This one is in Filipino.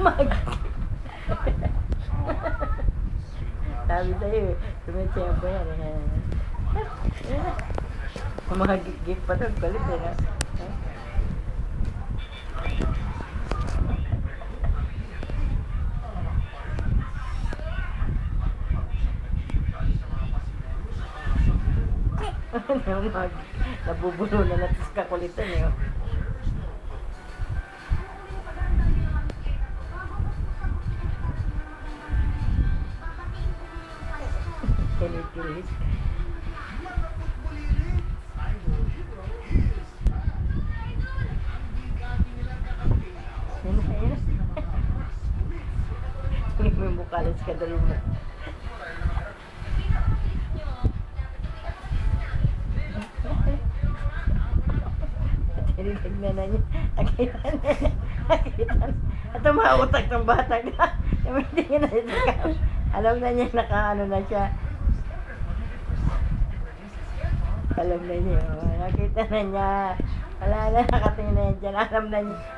Mag. Sabi sa'yo eh, tumitsempo yan eh. Ang mga gig pa to, kulit eh, no? Nabubulo na natin sa kakulitan eh. Oh. Kinikilig. May mukha lang sa kadalo mo. Tinignan na niya. Nakita na niya. Ito mga utak ng bata ka. Hindi niya na ito. Alam na niya nakaano na siya. Alam na niya. Nakita na niya. Wala na nakatingin na niya dyan. Alam na niya.